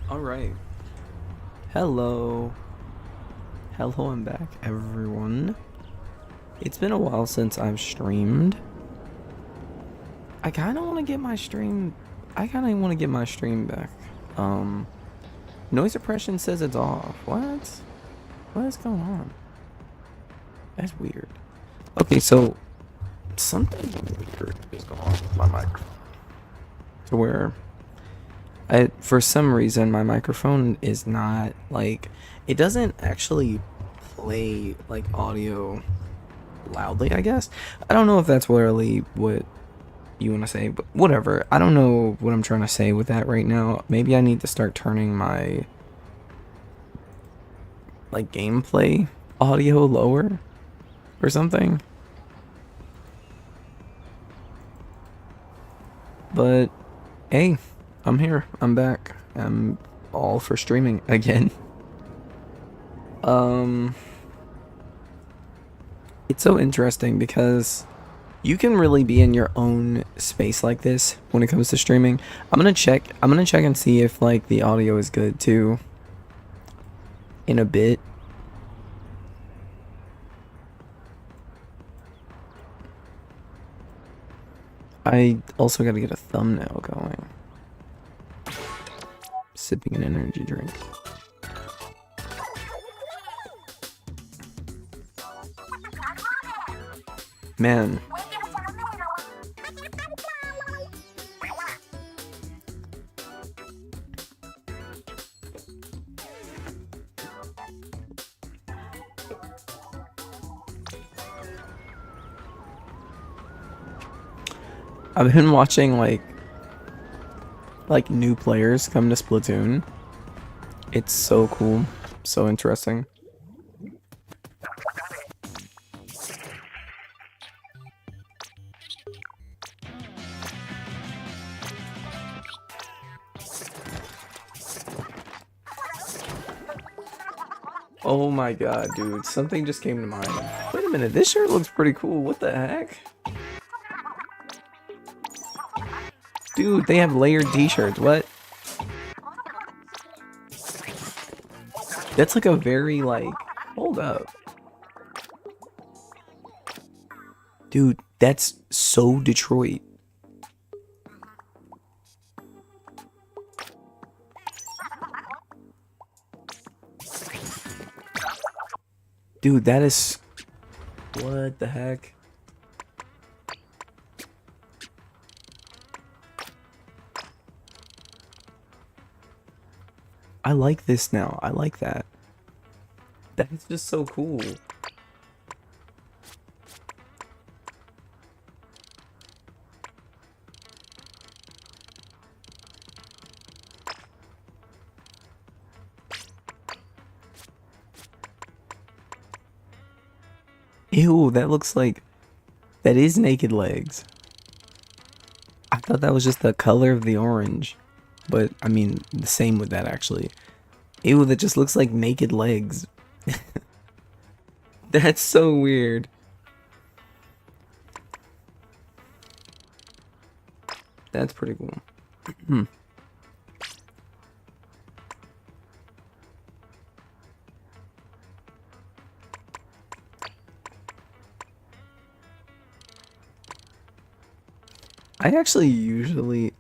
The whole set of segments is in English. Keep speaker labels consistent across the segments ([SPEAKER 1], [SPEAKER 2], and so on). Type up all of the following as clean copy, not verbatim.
[SPEAKER 1] Alright. Hello. Hello, I'm back, everyone. It's been a while since I've streamed. I kinda wanna get my stream back. Noise suppression says it's off. What? What is going on? That's weird. Okay, so something weird is going on with my microphone. To where for some reason my microphone is not like, it doesn't actually play like audio loudly, I guess. I don't know if that's really what you want to say, but whatever. I don't know what I'm trying to say with that right now. Maybe I need to start turning my like gameplay audio lower or something. But hey, I'm here. I'm back. I'm all for streaming again. It's so interesting because you can really be in your own space like this when it comes to streaming. I'm gonna check and see if like the audio is good too in a bit. I also gotta get a thumbnail going. Sipping an energy drink. Man. I've been watching like new players come to Splatoon. It's so cool, so interesting. Oh my god, dude, something just came to mind. Wait a minute, this shirt looks pretty cool. What the heck? Dude, they have layered t-shirts. What? That's like a very like, hold up. Dude, that's so Detroit. Dude, that is... What the heck? I like this now. I like that. That's just so cool. Ew, that looks like... That is naked legs. I thought that was just the color of the orange. But, I mean, the same with that, actually. Ew, that just looks like naked legs. That's so weird. That's pretty cool.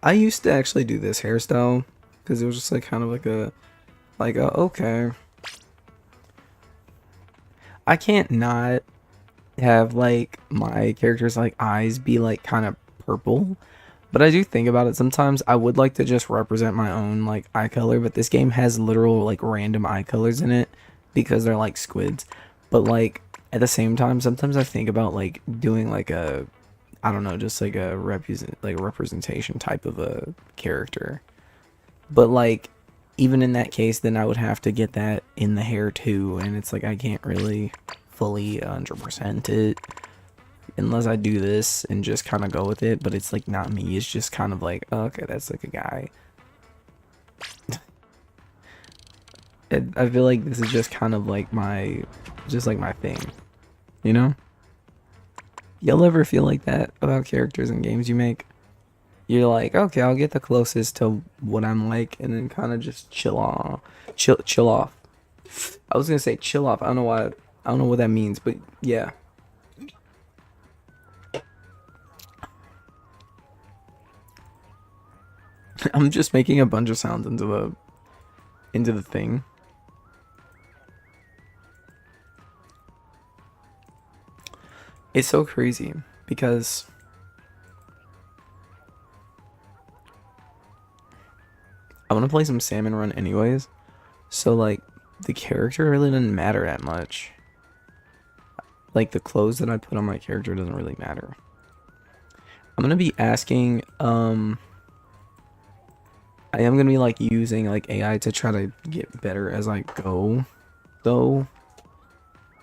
[SPEAKER 1] I used to actually do this hairstyle because it was just like kind of like a okay. I can't not have like my character's like eyes be like kind of purple, but I do think about it sometimes. I would like to just represent my own like eye color, but this game has literal like random eye colors in it because they're like squids. But like at the same time, sometimes I think about like doing like a, I don't know, just like a representation type of a character. But like even in that case, then I would have to get that in the hair too, and it's like I can't really fully 100% it unless I do this and just kind of go with it. But it's like not me. It's just kind of like, oh, okay, that's like a guy. I feel like this is just kind of like my thing, you know? Y'all ever feel like that about characters in games you make? You're like, okay, I'll get the closest to what I'm like, and then kind of just chill off. I was gonna say chill off. I don't know why. I don't know what that means, but yeah. I'm just making a bunch of sounds into the thing. It's so crazy because I want to play some Salmon Run anyways. So like the character really doesn't matter that much. Like the clothes that I put on my character doesn't really matter. I'm gonna be asking I am gonna be like using like AI to try to get better as I go though,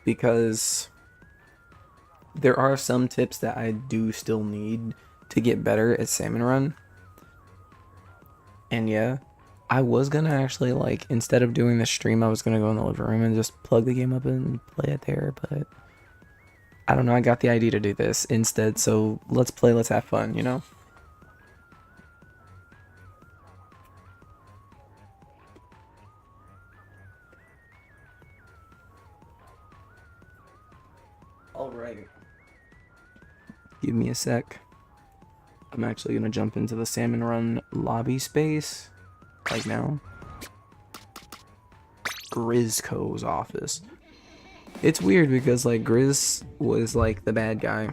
[SPEAKER 1] because there are some tips that I do still need to get better at Salmon Run. And yeah, I was gonna actually like, instead of doing the stream, I was gonna go in the living room and just plug the game up and play it there, but I don't know, I got the idea to do this instead, so let's play, let's have fun, you know? Alright. Give me a sec. I'm actually gonna jump into the Salmon Run lobby space right now. Grizzco's office. It's weird because like Grizz was like the bad guy.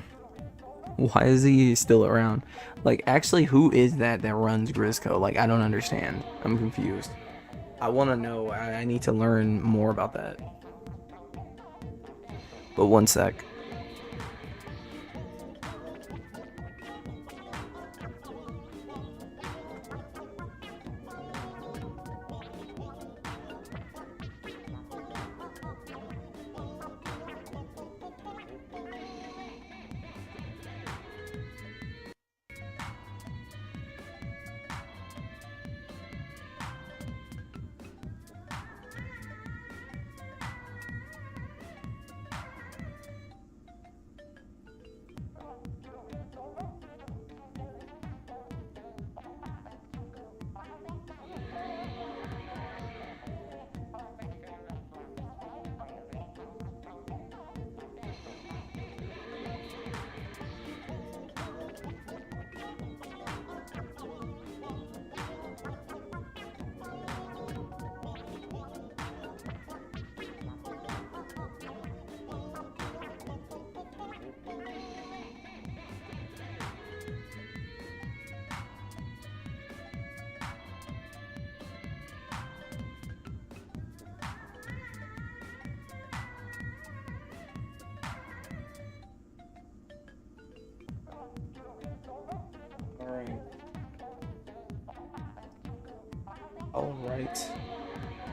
[SPEAKER 1] Why is he still around? Like actually, who is that runs Grizzco? Like I don't understand. I'm confused. I want to know. I need to learn more about that. But one sec.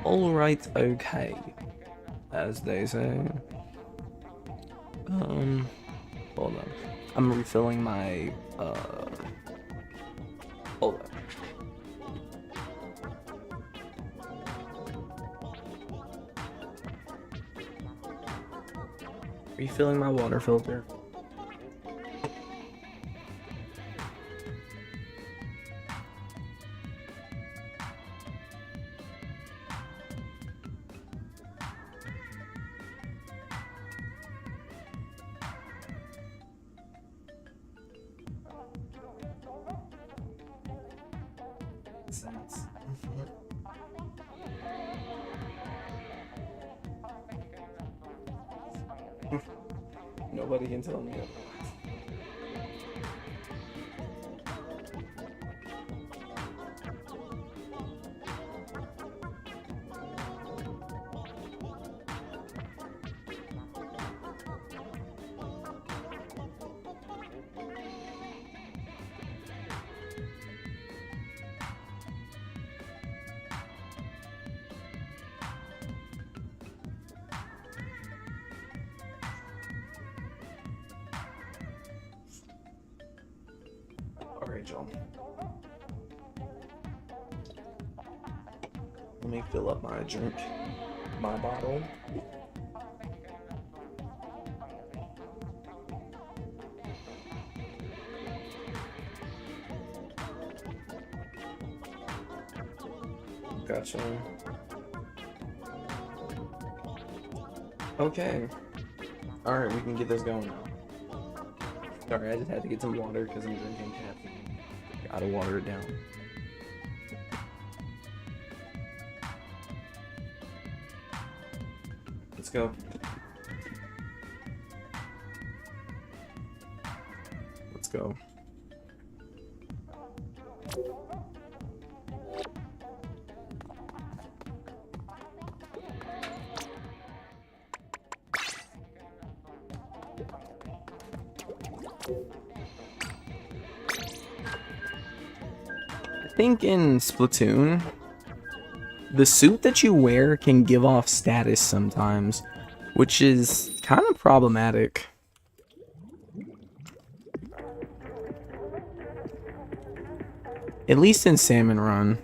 [SPEAKER 1] Alright, okay. As they say. Hold on. I'm refilling my, hold on. Refilling my water filter. Nobody can tell me otherwise. Alright, y'all. Let me fill up my drink, my bottle. Gotcha. Okay. Alright, we can get this going now. Sorry, I just had to get some water because I'm drinking caffeine. Gotta water it down. Let's go. Let's go. I think in Splatoon, the suit that you wear can give off status sometimes, which is kind of problematic. At least in Salmon Run.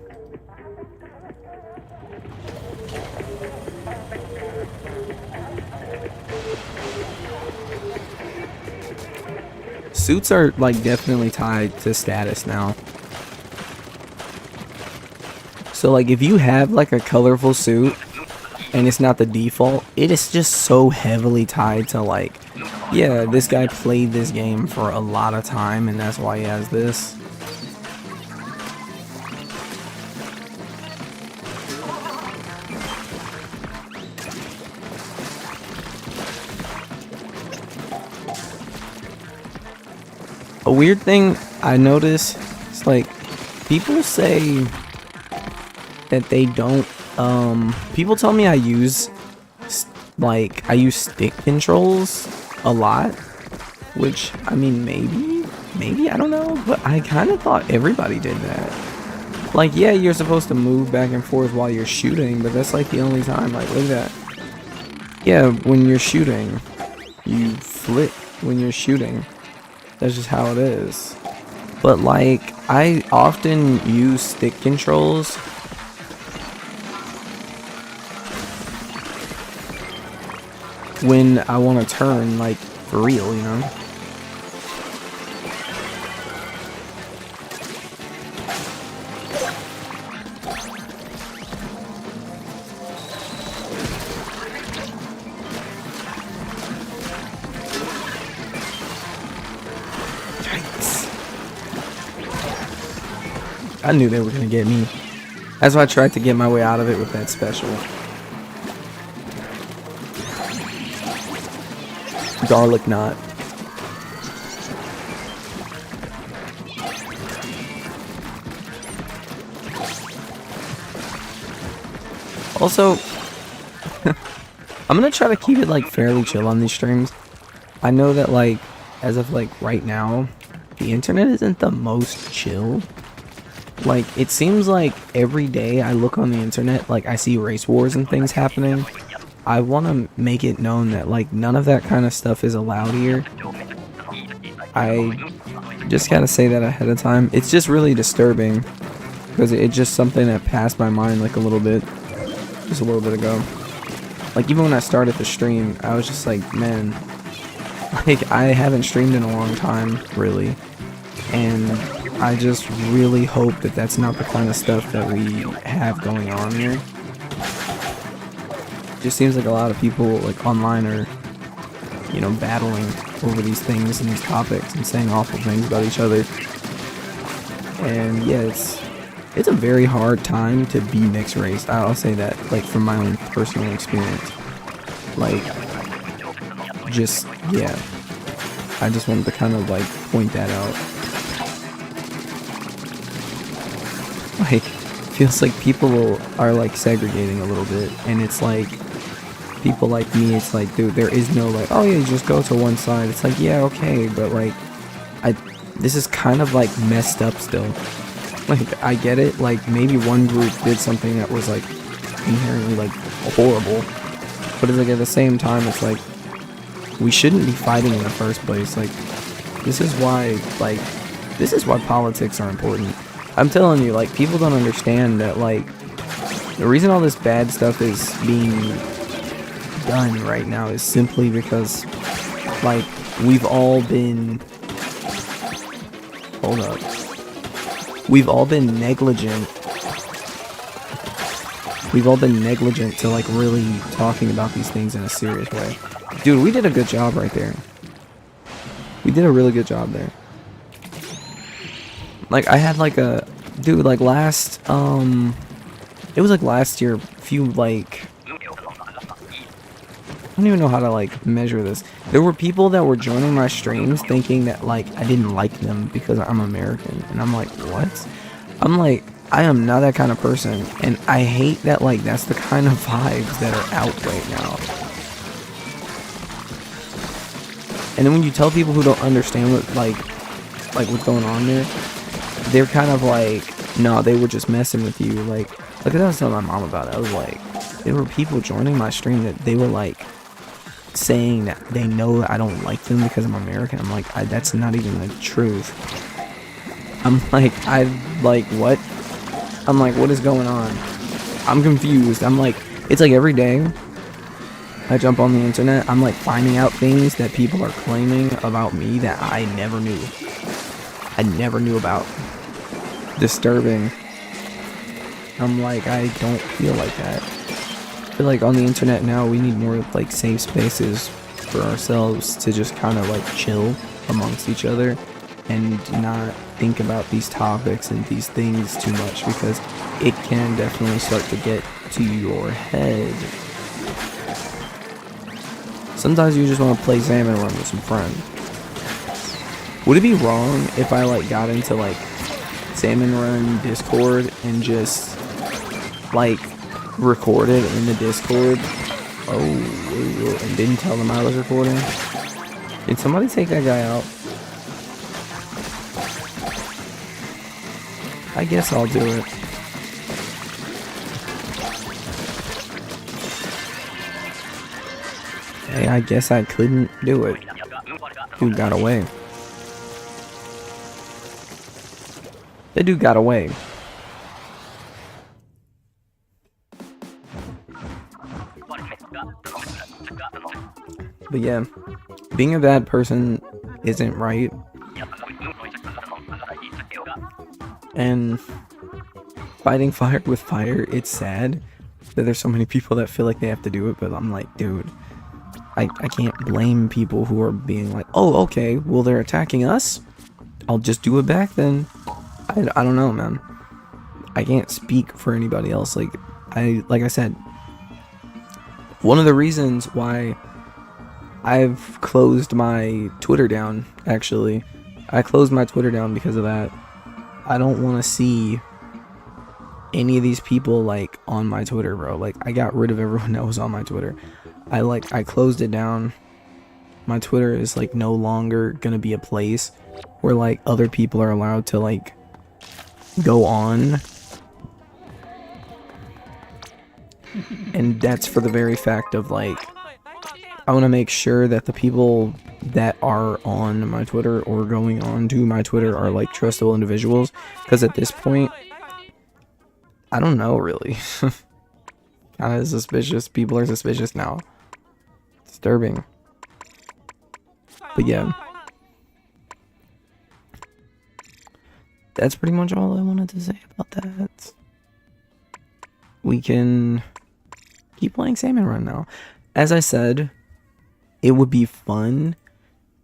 [SPEAKER 1] Suits are like definitely tied to status now. So like if you have like a colorful suit and it's not the default, it is just so heavily tied to like, yeah, this guy played this game for a lot of time and that's why he has this. A weird thing I notice is like people say that they don't people tell me I use stick controls a lot, which I mean maybe I don't know, but I kind of thought everybody did that. Like, yeah, you're supposed to move back and forth while you're shooting, but that's like the only time. Like, look at that. Yeah, when you're shooting you flip when you're shooting. That's just how it is. But like I often use stick controls when I want to turn, like, for real, you know? Yikes. I knew they were gonna get me. That's why I tried to get my way out of it with that special. Garlic knot. Also, I'm gonna try to keep it like fairly chill on these streams. I know that like as of like right now, the internet isn't the most chill. Like it seems like every day I look on the internet, like I see race wars and things happening. I want to make it known that like none of that kind of stuff is allowed here. I just gotta say that ahead of time. It's just really disturbing because it's just something that passed my mind like a little bit, just a little bit ago. Like even when I started the stream, I was just like, man, like I haven't streamed in a long time, really, and I just really hope that that's not the kind of stuff that we have going on here. Just seems like a lot of people like online are, you know, battling over these things and these topics and saying awful things about each other. And yeah, it's a very hard time to be mixed race. I'll say that, like from my own personal experience. Like, just yeah, I just wanted to kind of like point that out. Like, feels like people are like segregating a little bit, and it's like people like me, it's like, dude, there is no like, oh yeah, you just go to one side. It's like, yeah, okay, but like this is kind of like messed up still. Like I get it, like maybe one group did something that was like inherently like horrible, but it's like at the same time it's like we shouldn't be fighting in the first place. Like this is why politics are important. I'm telling you, like people don't understand that like the reason all this bad stuff is being done right now is simply because like we've all been negligent we've all been negligent to like really talking about these things in a serious way. Dude, we did a good job right there. We did a really good job there. Like I had like a dude like last it was like last year, few like I don't even know how to like measure this. There were people that were joining my streams thinking that like I didn't like them because I'm American, and I'm like, what? I'm like, I am not that kind of person, and I hate that like that's the kind of vibes that are out right now. And then when you tell people who don't understand what like what's going on there, they're kind of like, no, they were just messing with you. Like I was telling my mom about it. I was like, there were people joining my stream that they were like saying that they know that I don't like them because I'm American. I'm like, that's not even the truth. I'm like, what? I'm like, what is going on? I'm confused. I'm like, it's like every day I jump on the internet, I'm like finding out things that people are claiming about me that I never knew. I never knew about. Disturbing. I'm like, I don't feel like that. I feel like on the internet now we need more like safe spaces for ourselves to just kind of like chill amongst each other and not think about these topics and these things too much, because it can definitely start to get to your head. Sometimes you just want to play salmon run with some friends. Would it be wrong if I like got into like salmon run Discord and just like recorded in the Discord? Oh, and didn't tell them I was recording? Did somebody take that guy out? I guess I'll do it. Hey, I guess I couldn't do it. Dude got away. The dude got away. But yeah, being a bad person isn't right. And fighting fire with fire, it's sad that there's so many people that feel like they have to do it, but I'm like, dude, I can't blame people who are being like, oh, okay, well, they're attacking us, I'll just do it back then. I don't know, man. I can't speak for anybody else. Like I said, one of the reasons why I've closed my Twitter down, actually, I closed my Twitter down because of that. I don't want to see any of these people like on my Twitter, bro. Like, I got rid of everyone that was on my Twitter. I closed it down. My Twitter is like no longer gonna be a place where like other people are allowed to like go on. And that's for the very fact of like, I want to make sure that the people that are on my Twitter or going on to my Twitter are like trustable individuals, because at this point I don't know, really. Kind of suspicious. People are suspicious now. Disturbing. But yeah, that's pretty much all I wanted to say about that. We can keep playing Salmon Run now. As I said, it would be fun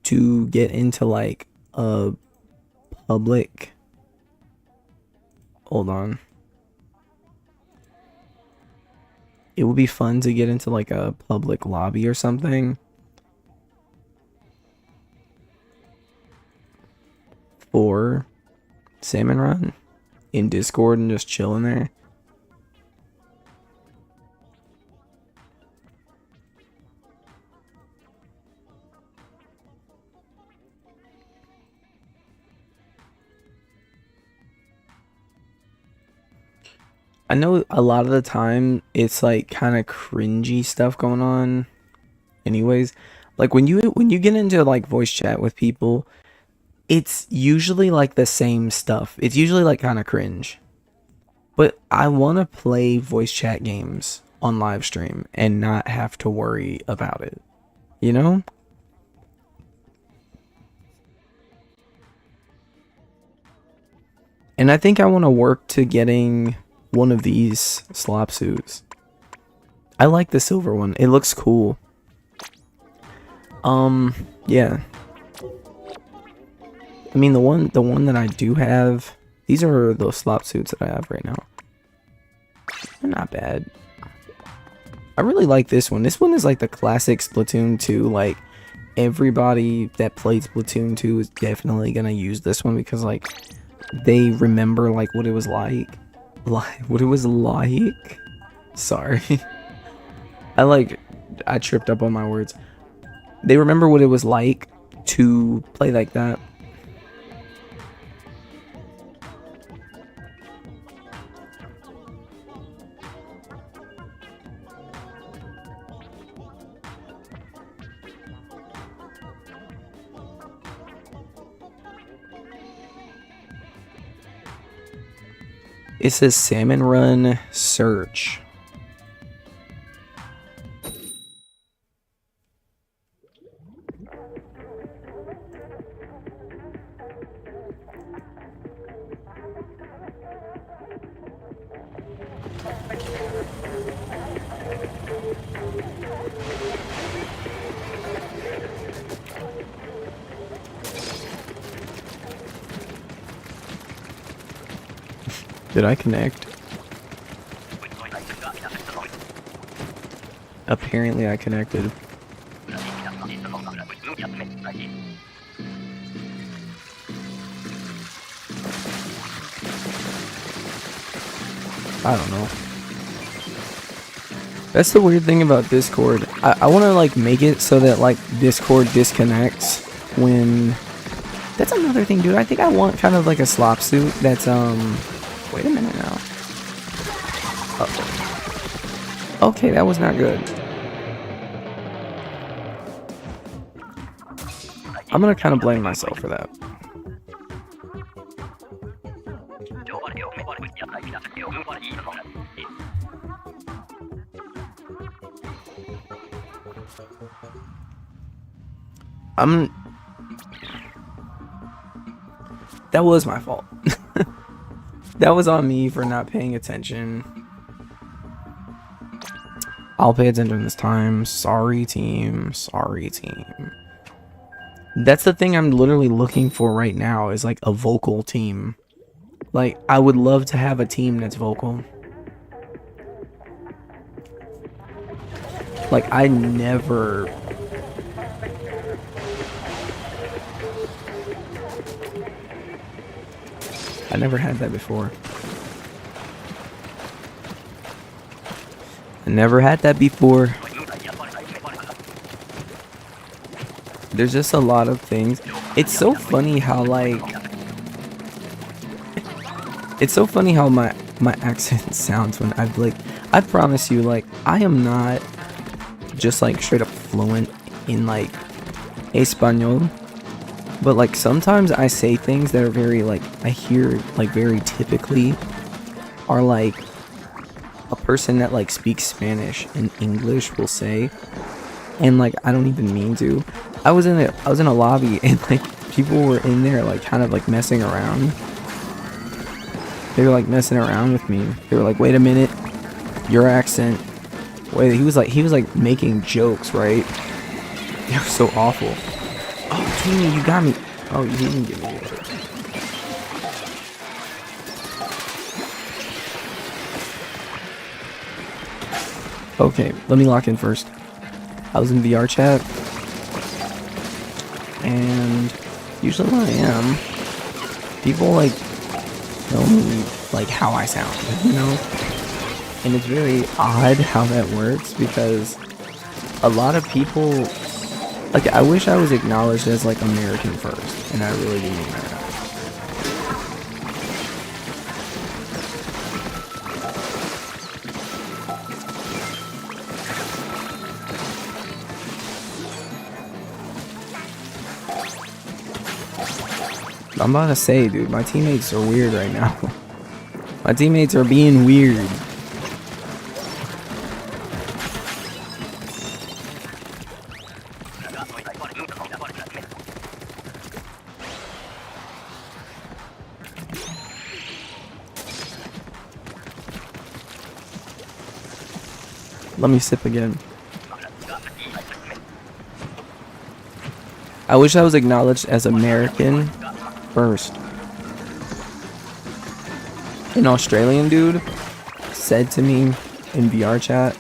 [SPEAKER 1] to get into like a public, hold on, it would be fun to get into like a public lobby or something for Salmon Run in Discord and just chill in there. I know a lot of the time it's like kind of cringy stuff going on anyways. Like when you get into like voice chat with people, it's usually like the same stuff. It's usually like kind of cringe. But I want to play voice chat games on live stream and not have to worry about it. You know? And I think I want to work to getting one of these slop suits. I like the silver one. It looks cool. Yeah. I mean, the one that I do have, these are the slop suits that I have right now. They're not bad. I really like this one. This one is like the classic Splatoon 2. Like, everybody that played Splatoon 2 is definitely gonna use this one because, like, they remember, like, what it was like. What it was like? Sorry. I tripped up on my words. They remember what it was like to play like that. It says Salmon Run Search. Did I connect? Apparently I connected. I don't know. That's the weird thing about Discord. I want to like make it so that like Discord disconnects when... That's another thing, dude. I think I want kind of like a slop suit that's wait a minute now. Okay, that was not good. I'm gonna kind of blame myself for that. That was my fault. That was on me for not paying attention. I'll pay attention this time. Sorry, team. Sorry, team. That's the thing I'm literally looking for right now is like a vocal team. Like, I would love to have a team that's vocal. Like, I never had that before. I never had that before. There's just a lot of things. It's so funny how like... It's so funny how my accent sounds when I've like... I promise you, like, I am not just like straight up fluent in like Espanol. But like sometimes I say things that are very like, I hear like very typically are like a person that like speaks Spanish and English will say, and like I don't even mean to. I was in a lobby and like people were in there like kind of like messing around. They were like messing around with me. They were like, wait a minute, your accent. Wait, he was like making jokes, right? It was so awful. Oh, Timmy, you got me. Oh, you didn't get me. Okay, let me lock in first. I was in VR chat. And usually when I am, people like tell me like how I sound, you know? And it's very odd how that works because a lot of people... Like, I wish I was acknowledged as, like, American first, and I really do mean that. I'm about to say, dude, my teammates are weird right now. My teammates are being weird. Let me sip again. I wish I was acknowledged as American first. An Australian dude said to me in VR chat,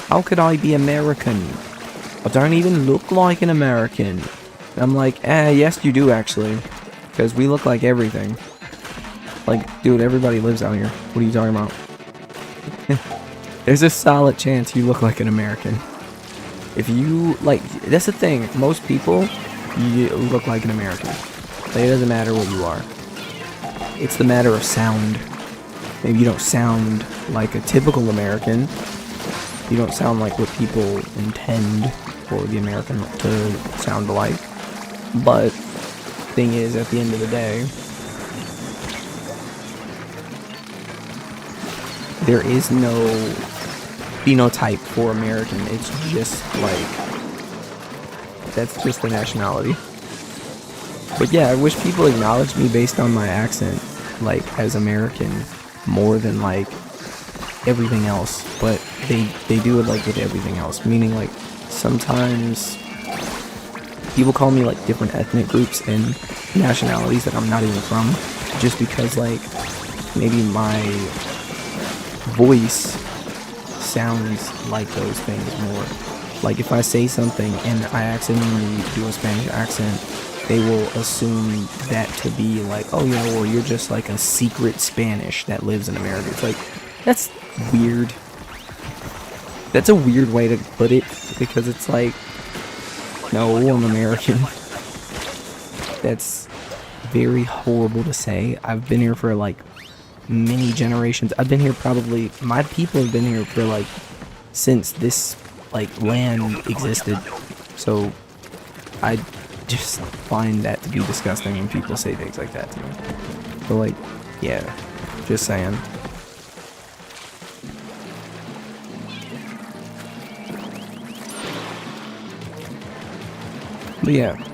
[SPEAKER 1] how could I be American? I don't even look like an American. And I'm like, yes you do actually. Because we look like everything. Like, dude, everybody lives out here. What are you talking about? There's a solid chance you look like an American. If you, like, that's the thing. Most people, you look like an American. Like, it doesn't matter what you are. It's the matter of sound. Maybe you don't sound like a typical American. You don't sound like what people intend for the American to sound like. But, thing is, at the end of the day, there is no phenotype for American. It's just like, that's just the nationality. But yeah, I wish people acknowledged me based on my accent, like as American, more than like everything else. But they do it like with everything else, meaning like sometimes people call me like different ethnic groups and nationalities that I'm not even from, just because like maybe my voice sounds like those things more. Like if I say something and I accidentally do a Spanish accent, they will assume that to be like, oh yeah, well you're just like a secret Spanish that lives in America. It's like, that's weird. That's a weird way to put it, because it's like, no, I'm American. That's very horrible to say. I've been here for like many generations. I've been here probably, my people have been here for like since this like land existed. So I just find that to be disgusting when people say things like that to me. But like, yeah, just saying. But yeah.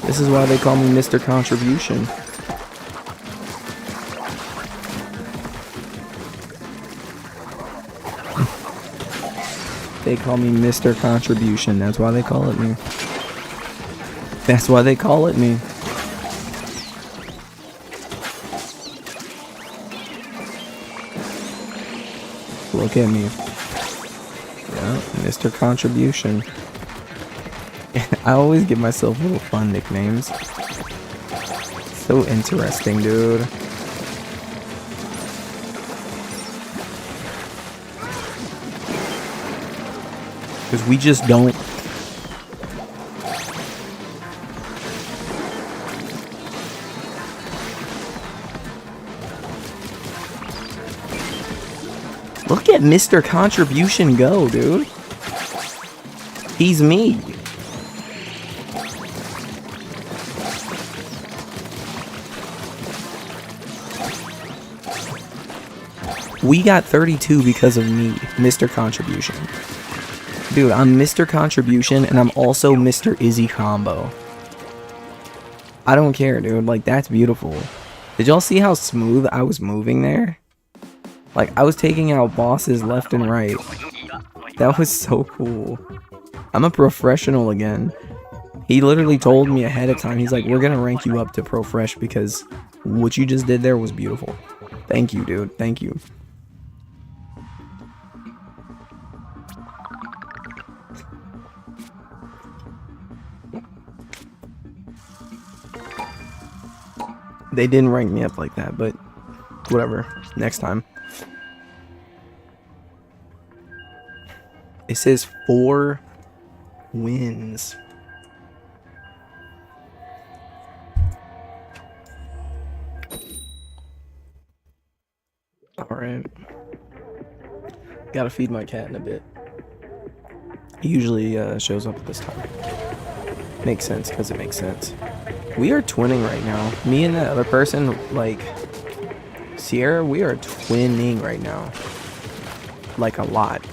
[SPEAKER 1] This is why they call me Mr. Contribution. They call me Mr. Contribution. That's why they call it me. That's why they call it me. Look at me. Yeah, Mr. Contribution. I always give myself little fun nicknames. So interesting, dude. Because we just don't. Look at Mr. Contribution go, dude. He's me. We got 32 because of me, Mr. Contribution. Dude, I'm Mr. Contribution, and I'm also Mr. Izzy Combo. I don't care, dude. Like, that's beautiful. Did y'all see how smooth I was moving there? Like, I was taking out bosses left and right. That was so cool. I'm a professional again. He literally told me ahead of time. He's like, we're gonna rank you up to Pro Fresh because what you just did there was beautiful. Thank you, dude. Thank you. They didn't rank me up like that, but whatever. Next time. It says 4 wins. Alright. Gotta feed my cat in a bit. He usually shows up at this time. Makes sense, because it makes sense. We are twinning right now. Me and that other person, like, Sierra, we are twinning right now. Like a lot.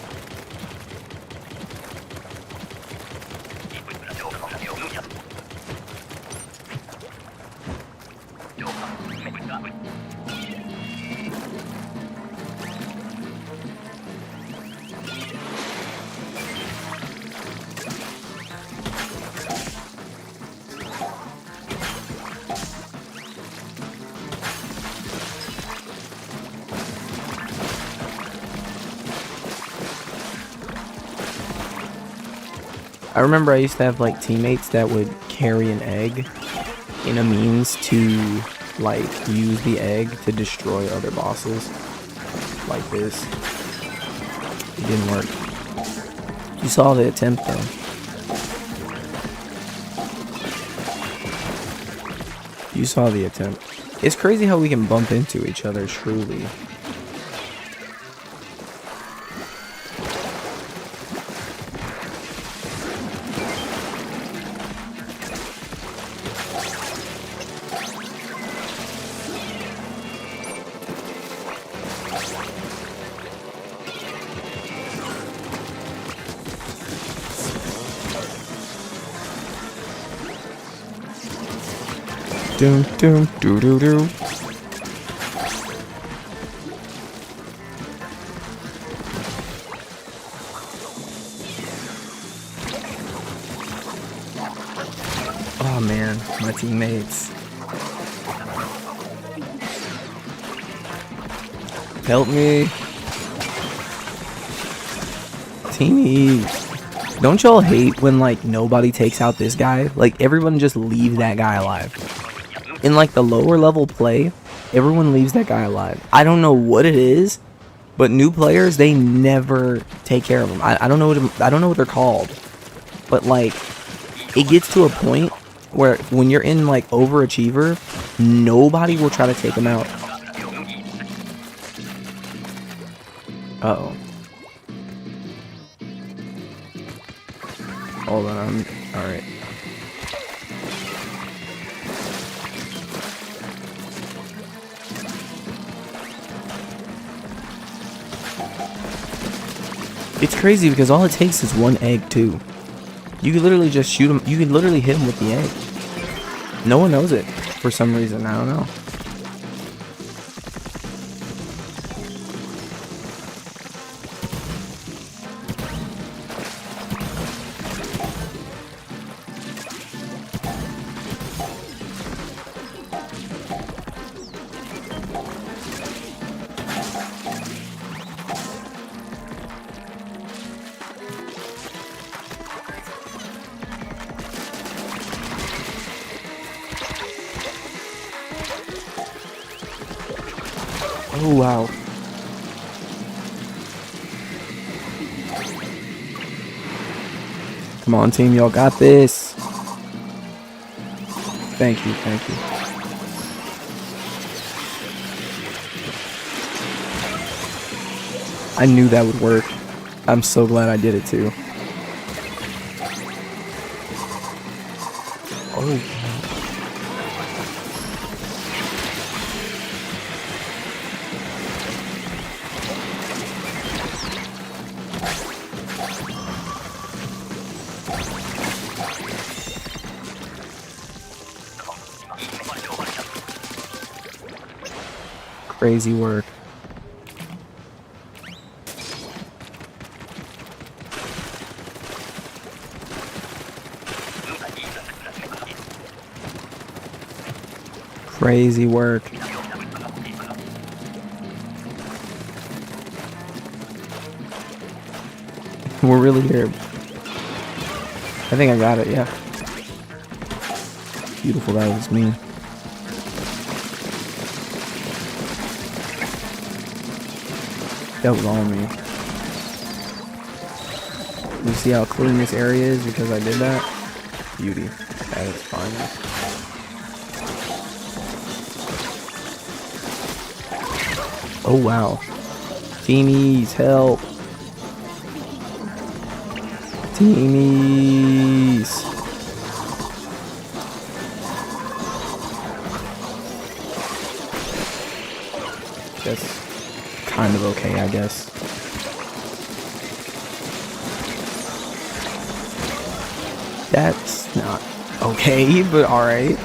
[SPEAKER 1] I remember I used to have like teammates that would carry an egg in a means to like use the egg to destroy other bosses like this. It didn't work. You saw the attempt though. You saw the attempt. It's crazy how we can bump into each other truly. Doom, doom, doo doo doo. Oh man, my teammates. Help me. Teamies. Don't y'all hate when like nobody takes out this guy? Like everyone just leaves that guy alive. In like the lower level play, everyone leaves that guy alive. I don't know what it is, but new players, they never take care of him. I don't know what they're called, but like it gets to a point where when you're in like overachiever, nobody will try to take him out. Uh-oh. Hold on. Alright. It's crazy because all it takes is one egg too. You can literally just shoot him. You can literally hit him with the egg. No one knows it for some reason. I don't know. Oh, wow. Come on, team. Y'all got this. Thank you. Thank you. I knew that would work. I'm so glad I did it, too. Oh, crazy work. Crazy work. We're really here. I think I got it, yeah. Beautiful, that was me. That was all me. You see how clean this area is because I did that? Beauty. That is fine. Oh wow. Teamies, help. Teamies. kind of okay, I guess. That's not okay, but alright.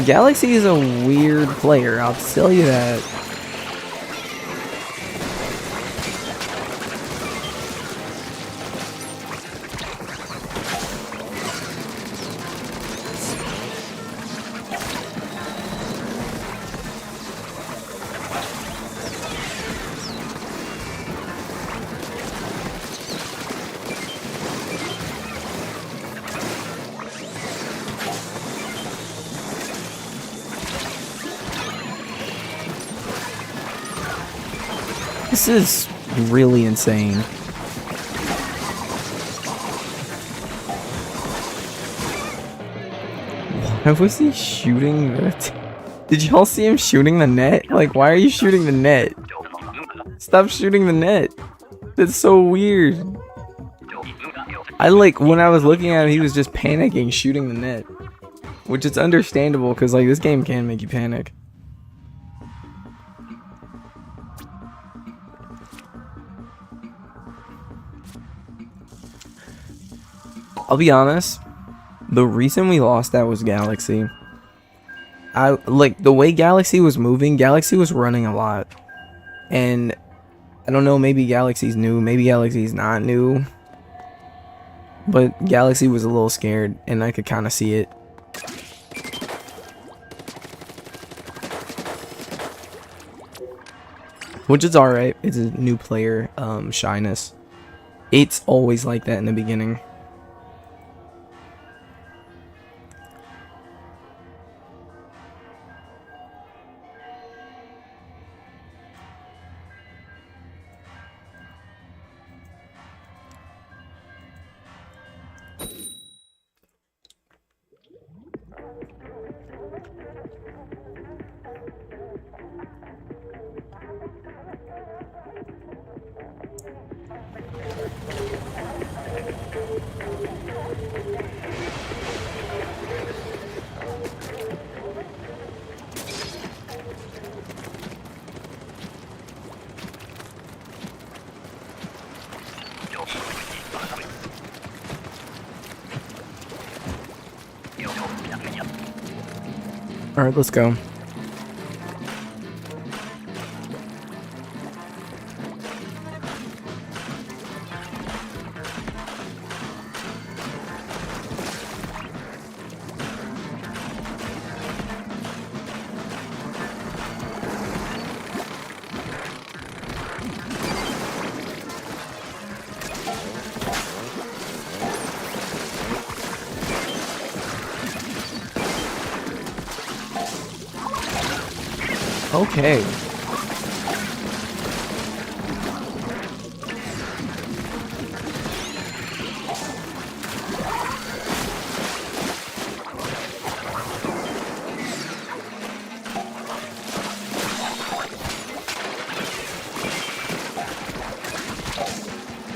[SPEAKER 1] Galaxy is a weird player, I'll tell you that. This is really insane. Why was he shooting the... Did y'all see him shooting the net? Like, why are you shooting the net? Stop shooting the net. That's so weird. When I was looking at him, he was just panicking, shooting the net. Which is understandable, because, like, this game can make you panic. I'll be honest, the reason we lost that was Galaxy. The way Galaxy was moving, Galaxy was running a lot. And I don't know, maybe Galaxy's new, maybe Galaxy's not new. But Galaxy was a little scared, and I could kind of see it. Which is alright, it's a new player, shyness. It's always like that in the beginning. Alright, let's go. Okay.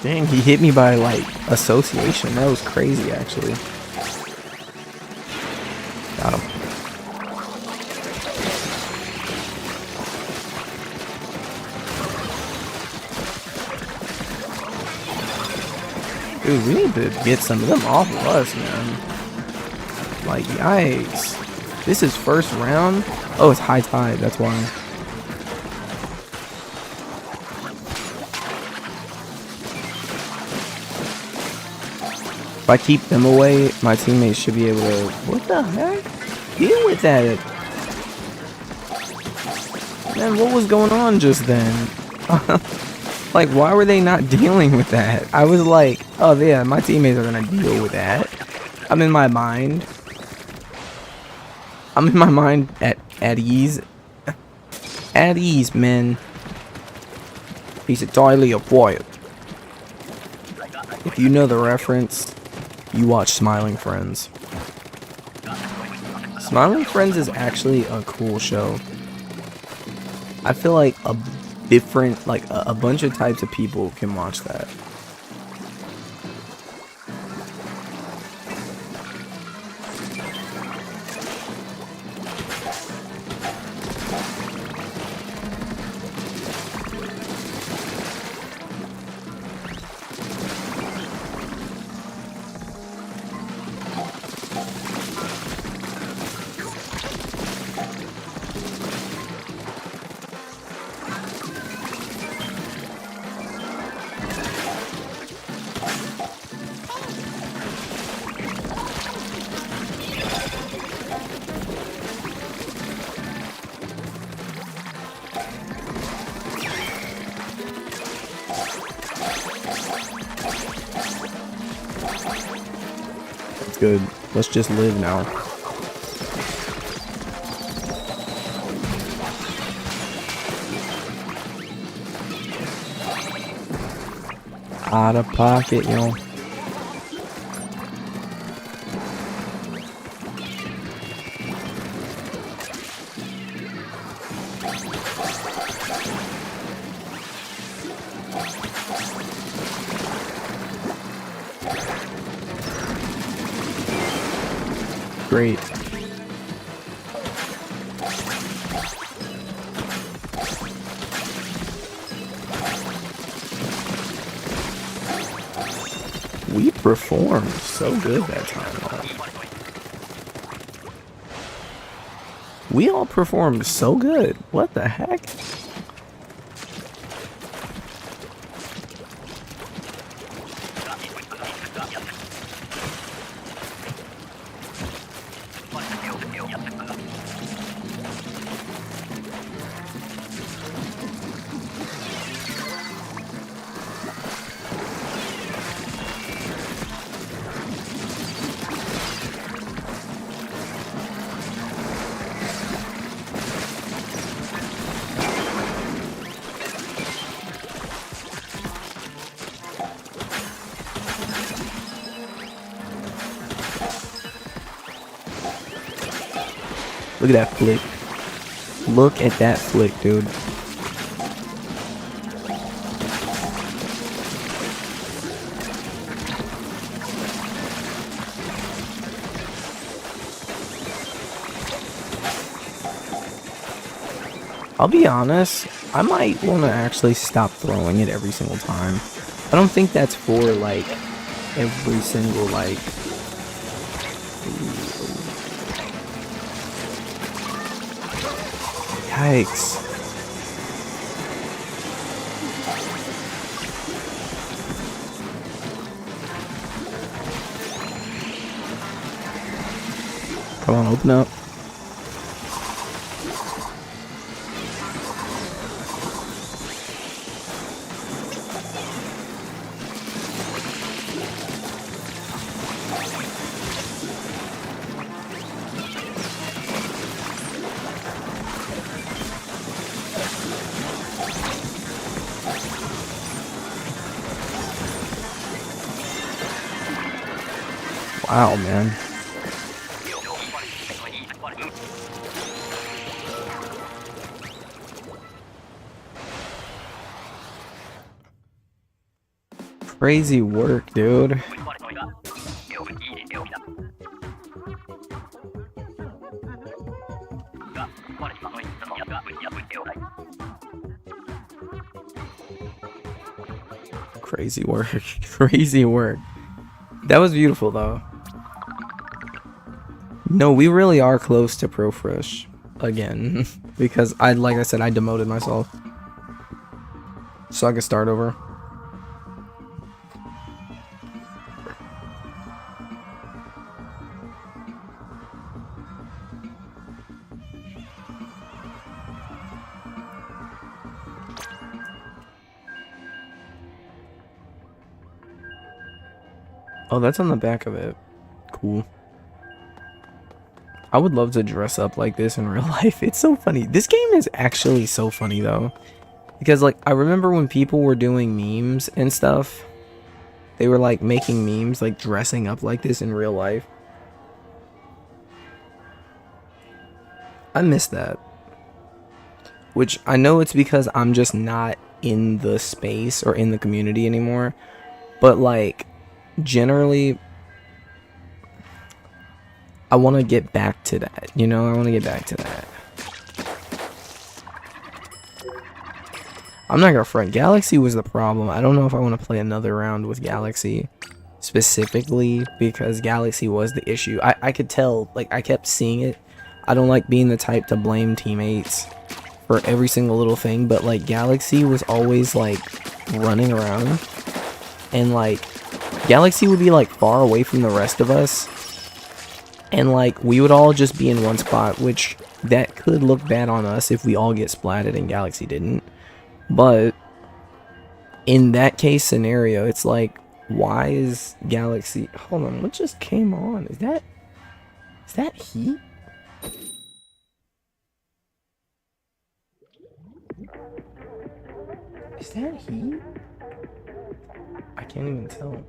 [SPEAKER 1] Dang, he hit me by, like, association. That was crazy, actually. Got him. Dude, we need to get some of them off of us, man. Like, yikes. This is first round? Oh, it's high tide, that's why. If I keep them away, my teammates should be able to... What the heck? Deal with that. Man, what was going on just then? Like, why were they not dealing with that? I was like, oh yeah, my teammates are gonna deal with that. I'm in my mind. I'm in my mind at ease. At ease, man. He's entirely avoid. If you know the reference, you watch Smiling Friends. Smiling Friends is actually a cool show. I feel like a different, like a bunch of types of people can watch that. It's good. Let's just live now. Out of pocket, yo. Great. We performed so good that time. We all performed so good. What the heck? Look at that flick. Look at that flick, dude. I'll be honest, I might want to actually stop throwing it every single time. I don't think that's for, like, every single, like... Yikes. Come on, open up. Wow, man. Crazy work, dude. Crazy work. Crazy work. That was beautiful, though. No, we really are close to Pro Fresh again because like I said, I demoted myself so I could start over. Oh, that's on the back of it. Cool. I would love to dress up like this in real life. It's so funny. This game is actually so funny though. Because like I remember when people were doing memes and stuff. They were like making memes like dressing up like this in real life. I miss that. Which I know it's because I'm just not in the space or in the community anymore. But like generally I want to get back to that, you know? I want to get back to that. I'm not gonna front. Galaxy was the problem. I don't know if I want to play another round with Galaxy specifically because Galaxy was the issue. I could tell, like, I kept seeing it. I don't like being the type to blame teammates for every single little thing, but like Galaxy was always like running around and like Galaxy would be like far away from the rest of us. And like we would all just be in one spot, which that could look bad on us if we all get splatted and Galaxy didn't. But in that case scenario, it's like Why is Galaxy... Hold on, what just came on? Is that heat? Is that heat? I can't even tell.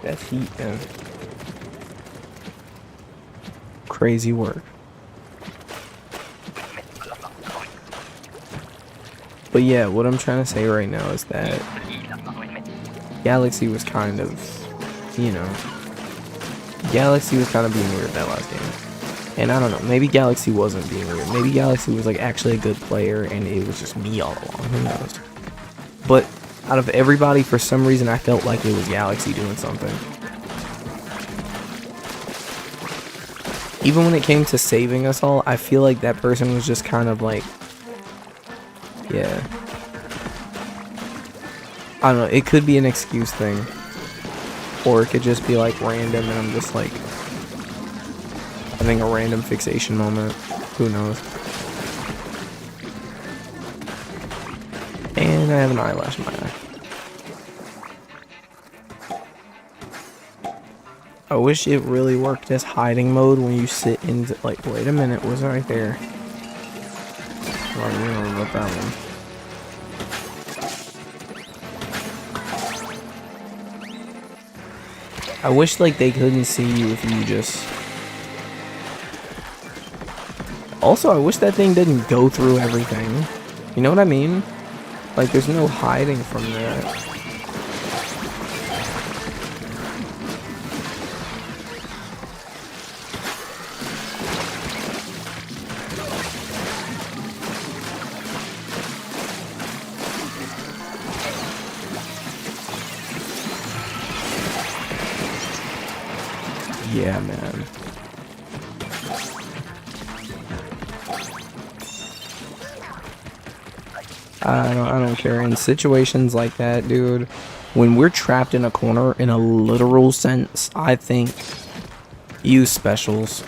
[SPEAKER 1] That's heat, man. Crazy work. But yeah, what I'm trying to say right now is that Galaxy was kind of, you know, Galaxy was kind of being weird that last game. And I don't know, maybe Galaxy wasn't being weird. Maybe Galaxy was like actually a good player and it was just me all along. Who knows? But out of everybody, for some reason, I felt like it was Galaxy doing something. Even when it came to saving us all, I feel like that person was just kind of like, yeah. I don't know, it could be an excuse thing. Or it could just be like random and I'm just like having a random fixation moment. Who knows? And I have an eyelash in my eye. I wish it really worked as hiding mode when you sit into, like, wait a minute, what's right there? Oh, I don't know about that one. I wish, like, they couldn't see you if you just... Also, I wish that thing didn't go through everything. You know what I mean? Like, there's no hiding from that. Yeah, man. I don't care. In situations like that, dude, when we're trapped in a corner, in a literal sense, I think use specials.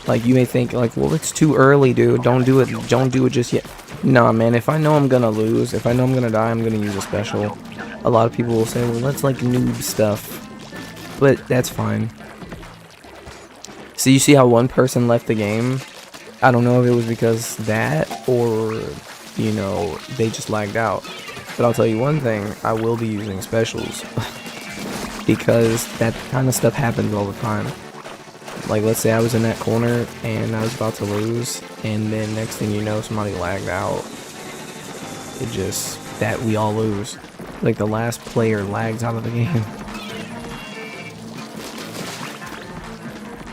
[SPEAKER 1] Like, you may think, like, well, it's too early, dude. Don't do it. Don't do it just yet. Nah, man, if I know I'm gonna lose, if I know I'm gonna die, I'm gonna use a special. A lot of people will say, well, that's like noob stuff. But that's fine. So you see how one person left the game? I don't know if it was because that or, you know, they just lagged out. But I'll tell you one thing, I will be using specials. Because that kind of stuff happens all the time. Like, let's say I was in that corner and I was about to lose, and then next thing you know, somebody lagged out. It just, that we all lose. Like, the last player lags out of the game.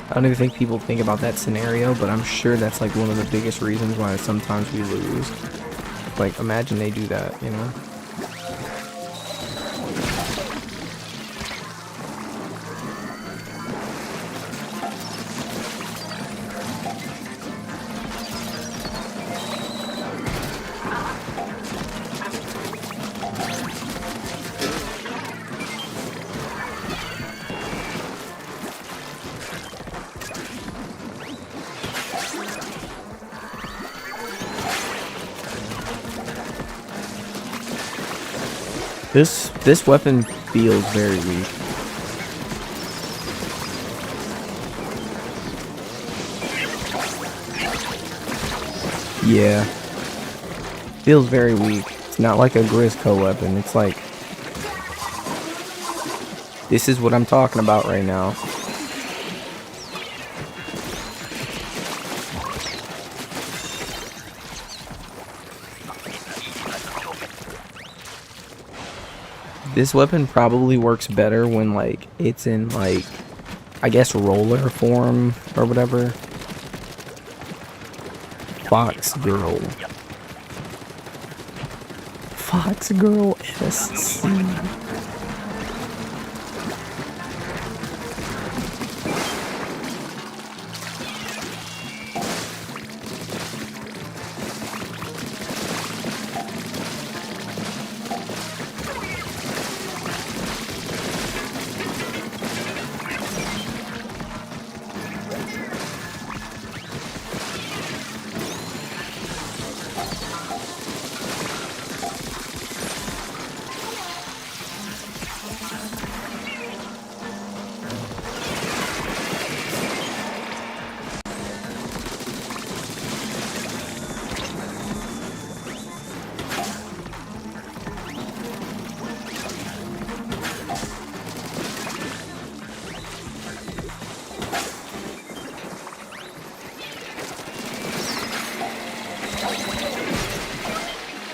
[SPEAKER 1] I don't even think people think about that scenario, but I'm sure that's like one of the biggest reasons why sometimes we lose. Like, imagine they do that, you know? This weapon feels very weak. Yeah. Feels very weak. It's not like a Grisco weapon. It's like... This is what I'm talking about right now. This weapon probably works better when, like, it's in, like, I guess roller form or whatever. Fox Girl. Fox Girl SC.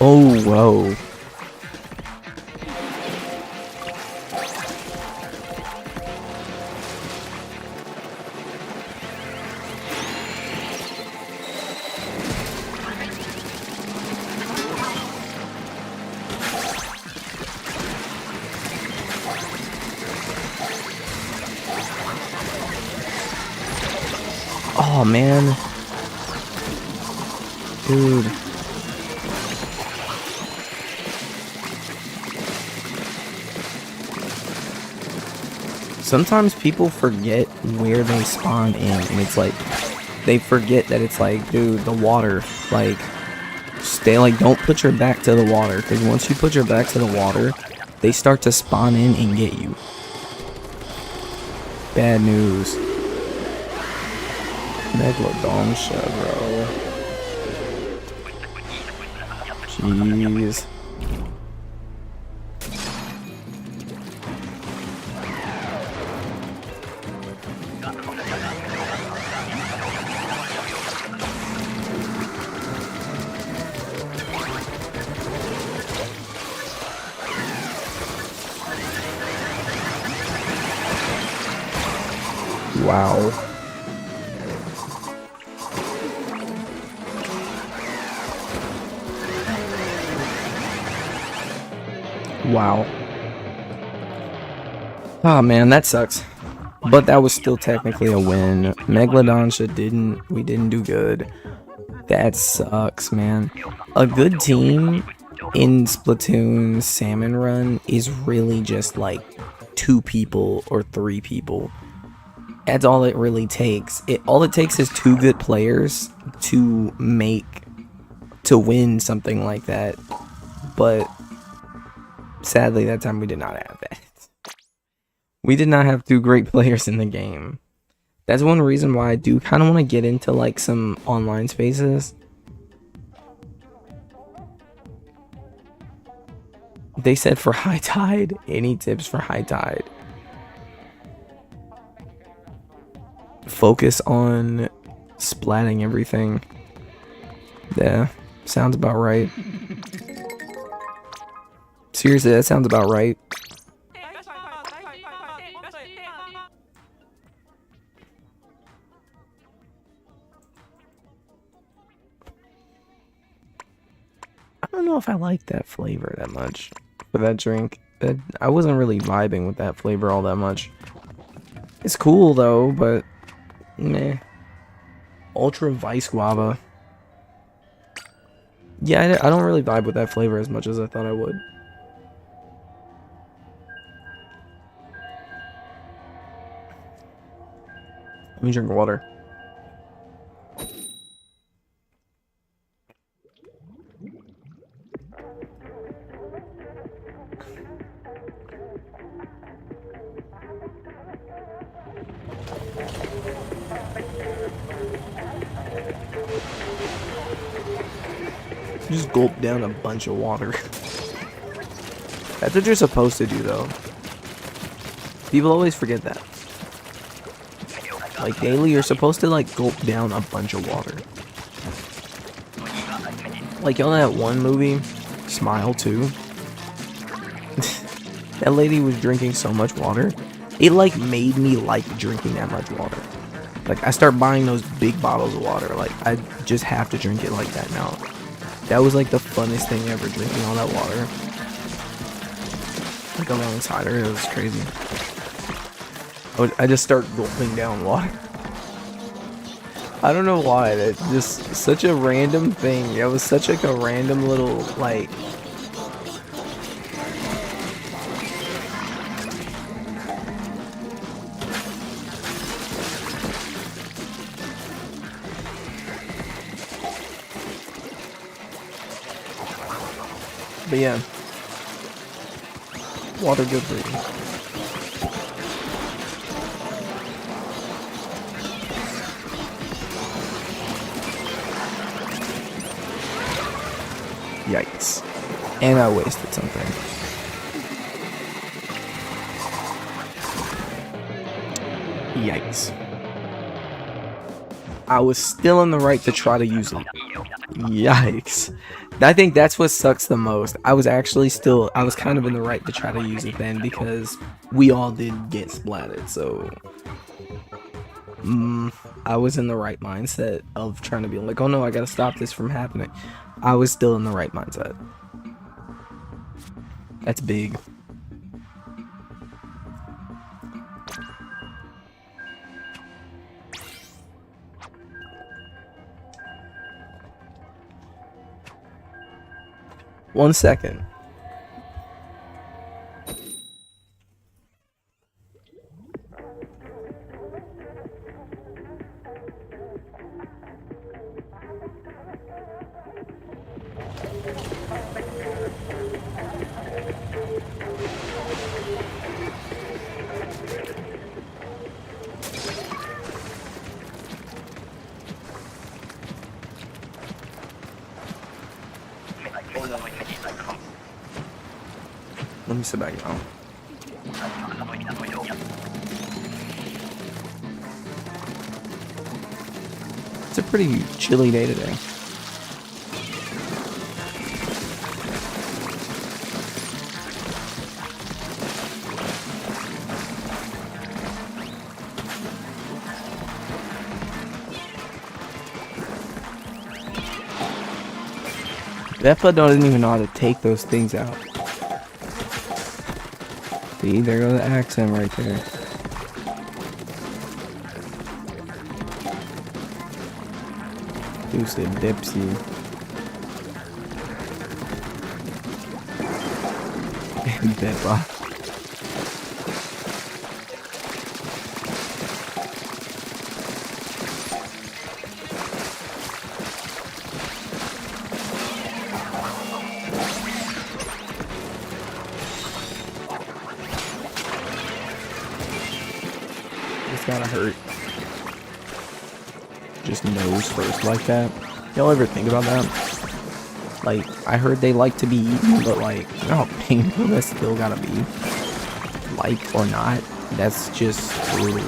[SPEAKER 1] Oh, whoa. Oh, man. Dude. Sometimes people forget where they spawn in, and it's like, they forget that it's like, dude, the water, like, stay, like, don't put your back to the water, because once you put your back to the water, they start to spawn in and get you. Bad news. Megalodon shit, bro. Jeez. Wow. Wow. Oh man, that sucks. But that was still technically a win. Megalodon we didn't do good. That sucks, man. A good team in Splatoon Salmon Run is really just like 2 people or 3 people. That's all it really takes. All it takes is 2 good players to win something like that. But sadly, that time we did not have that. We did not have 2 great players in the game. That's one reason why I do kind of want to get into like some online spaces. They said for high tide. Any tips for high tide? Focus on splatting everything. Yeah, sounds about right. Seriously, that sounds about right. I don't know if I like that flavor that much for that drink. I wasn't really vibing with that flavor all that much. It's cool though, but meh. Ultra Vice Guava. Yeah, I don't really vibe with that flavor as much as I thought I would. Let me drink water. Just gulp down a bunch of water. That's what you're supposed to do, though. People always forget that. Like, daily, you're supposed to, like, gulp down a bunch of water. Like, you know that one movie, Smile 2? That lady was drinking so much water. It, like, made me like drinking that much water. Like, I start buying those big bottles of water. Like, I just have to drink it like that now. That was like the funnest thing ever, drinking all that water. Like alongside her, it was crazy. I just start gulping down water. I don't know why, that's just such a random thing. It was such like a random little, like... But yeah. Water good for you. Yikes. And I wasted something. Yikes. I was still in the right to try to use it. Yikes. I think that's what sucks the most. I was kind of in the right to try to use it then because we all did get splatted, so I was in the right mindset of trying to be like, oh no, I gotta stop this from happening. I was still in the right mindset. That's big. One second. Let me sit back down. It's a pretty chilly day today. Beppa doesn't even know how to take those things out. See, there goes the accent right there. Who said Dipsy? Beppa. It's gotta hurt. Just nose first like that. Y'all ever think about that? Like, I heard they like to be eaten, but like, you know how painful that still gotta be? Like or not, that's just brutal.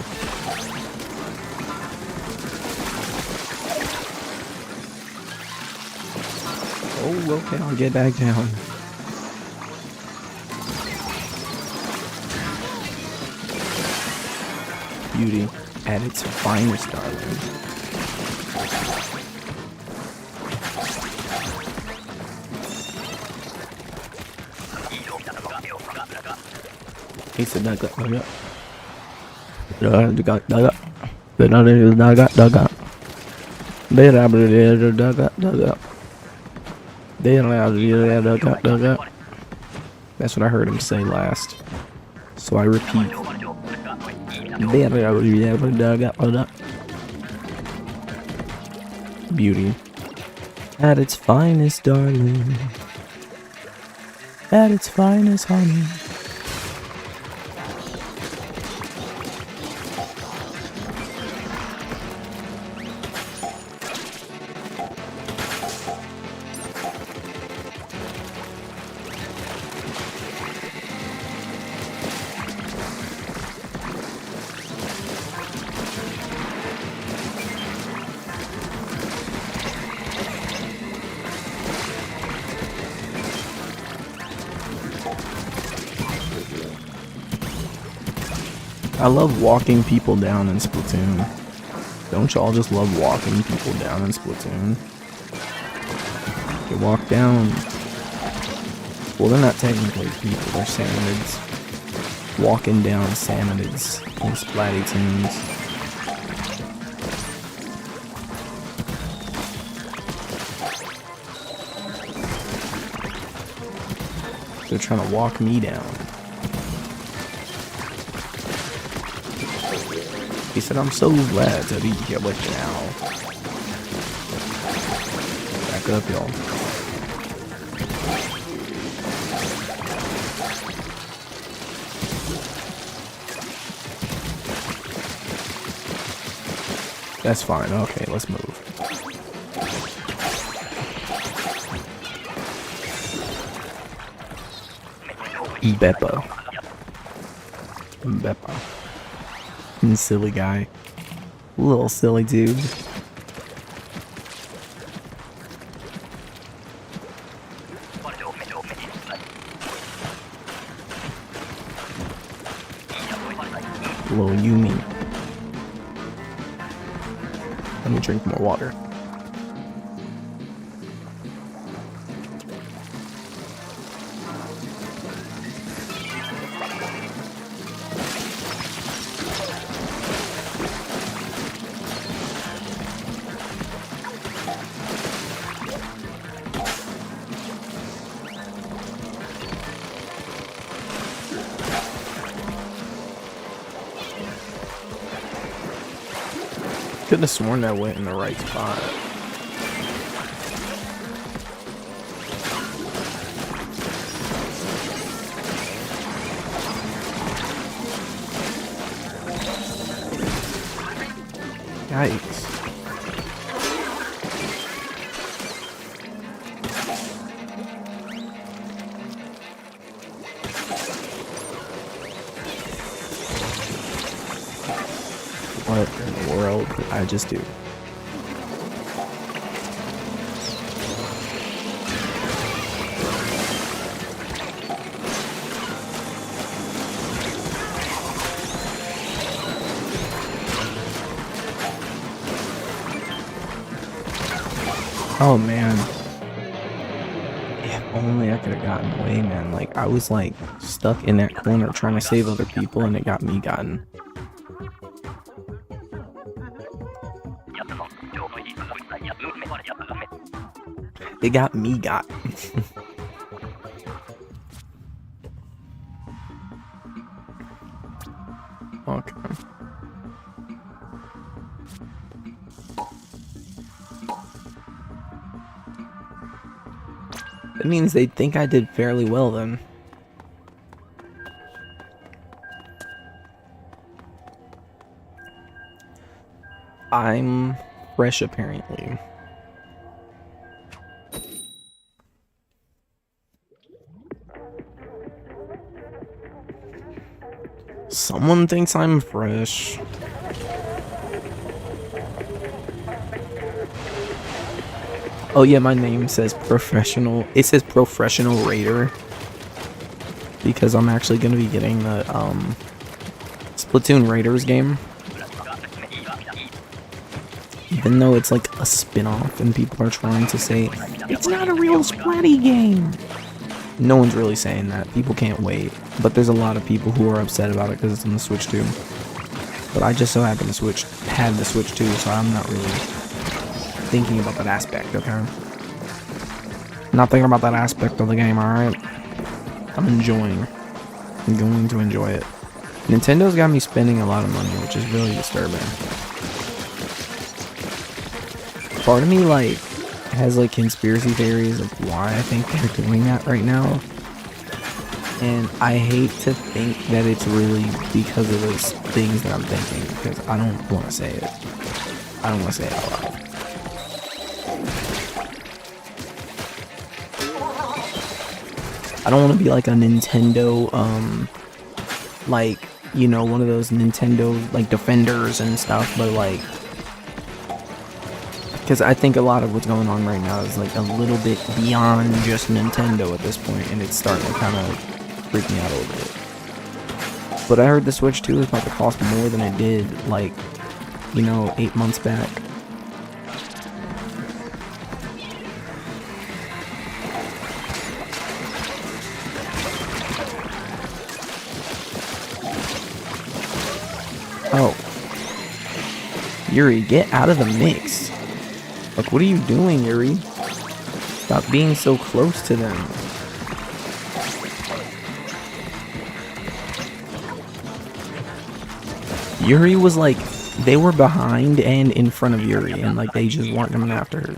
[SPEAKER 1] Oh, okay, I'll get back down. Beauty at its finest, darling. He said, dug up. That's what I heard him say last. So I repeat. Beauty. At its finest, darling. At its finest, honey. I love walking people down in Splatoon. Don't y'all just love walking people down in Splatoon? They walk down. Well, they're not technically people, they're salmonids. Walking down salmonids in Splatoons. They're trying to walk me down. He said, I'm so glad to be here with you now. Back up, y'all. That's fine. Okay, let's move. Beppa. Beppa. Silly guy. Little silly dude. Little Yumi. Let me drink more water. Could have sworn that went in the right spot. Yikes. What in the world did I just do? Oh man. If only I could have gotten away, man. Like, I was like stuck in that corner trying to save other people and it got me gotten. It got me got. Okay. That means they think I did fairly well then. I'm fresh apparently. Someone thinks I'm fresh. Oh yeah, my name says professional. It says professional raider because I'm actually gonna be getting the Splatoon Raiders game. Even though it's like a spin-off and people are trying to say it's not a real Splatty game. No one's really saying that. People can't wait. But there's a lot of people who are upset about it because it's on the Switch too. But I just so happen to have the Switch too, so I'm not really thinking about that aspect, okay? Not thinking about that aspect of the game, alright? I'm enjoying. I'm going to enjoy it. Nintendo's got me spending a lot of money, which is really disturbing. Part of me, like, has, like, conspiracy theories of why I think they're doing that right now. And I hate to think that it's really because of those things that I'm thinking, because I don't want to say it. I don't want to say it out loud. I don't want to be like a Nintendo, like, you know, one of those Nintendo, like, defenders and stuff, but, like, because I think a lot of what's going on right now is, like, a little bit beyond just Nintendo at this point, and it's starting to kind of freak me out a little bit. But I heard the Switch 2 is about to cost more than it did, like, you know, 8 months back. Oh. Yuri, get out of the mix. Like, what are you doing, Yuri? Stop being so close to them. Yuri was like, they were behind and in front of Yuri, and like, they just weren't coming after her.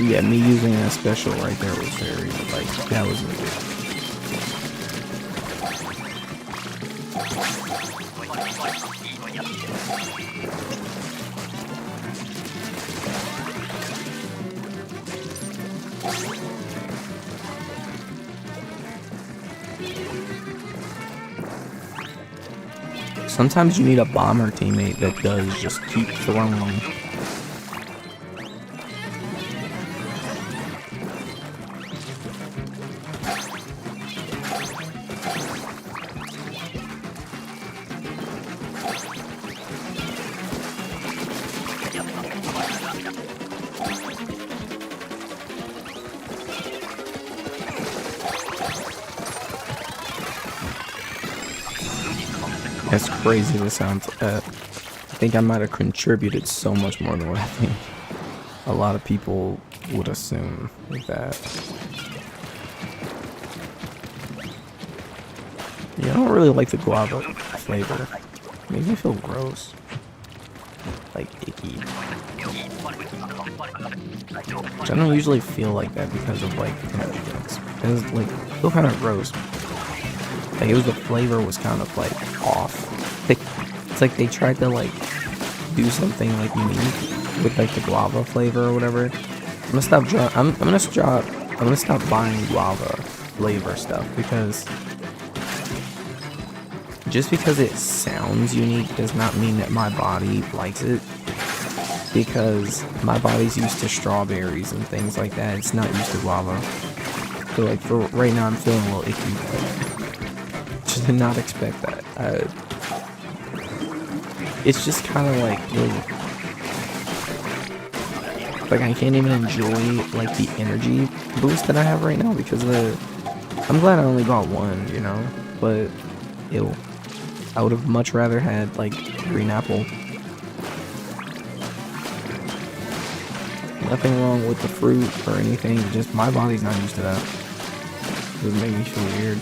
[SPEAKER 1] Yeah, me using that special right there was very, like, that was really Sometimes you need a bomber teammate that does just keep throwing. As crazy as it sounds, I think I might have contributed so much more than what I think a lot of people would assume with that. Yeah, I don't really like the guava flavor. It makes me feel gross. Like icky. Which I don't usually feel like that because of like energy drinks. It's like feel kind of gross. Like it was the flavor was kind of like off. It's like they tried to like do something like unique with like the guava flavor or whatever. I'm gonna stop buying guava flavor stuff because just because it sounds unique does not mean that my body likes it. Because my body's used to strawberries and things like that. It's not used to guava. So like for right now I'm feeling a little icky. Just did not expect that. It's just kind of like I can't even enjoy like the energy boost that I have right now because I'm glad I only got one, you know, but ew, I would have much rather had like green apple. Nothing wrong with the fruit or anything, just my body's not used to that. It would make me feel weird.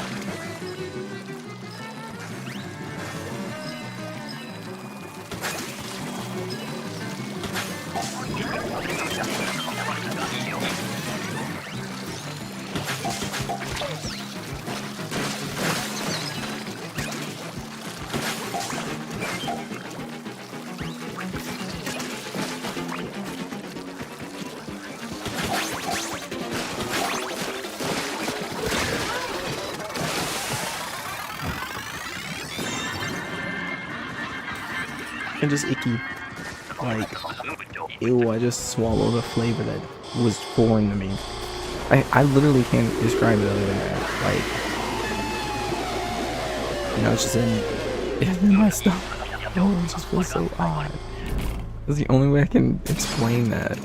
[SPEAKER 1] And just icky. Like, ew, I just swallowed a flavor that was foreign to me. I literally can't describe it other than that. Like, you know, it's just in my stomach. Oh, it just feels so odd. That's the only way I can explain that.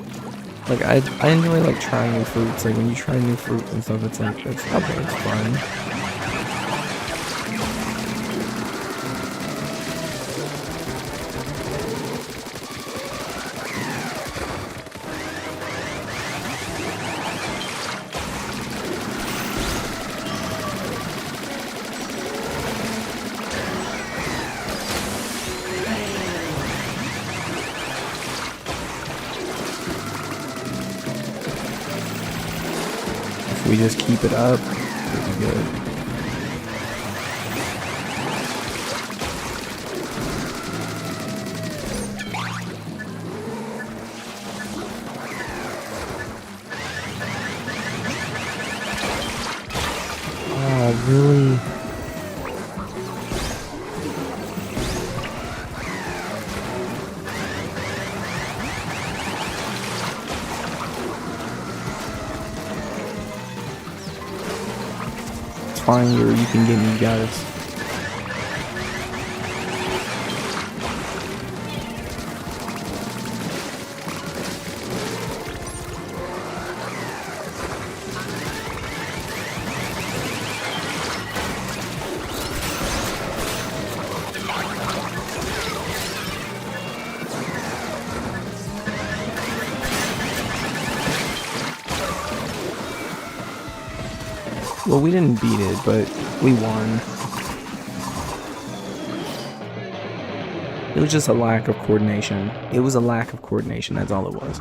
[SPEAKER 1] Like, I enjoy, like, trying new fruits. Like, when you try new fruit and stuff, it's like, it's okay, it's fun. We just keep it up, it'll be good. Oh, really? fine. You can get me, you got us. Well, we didn't beat it, but we won. It was just a lack of coordination. It was a lack of coordination, that's all it was.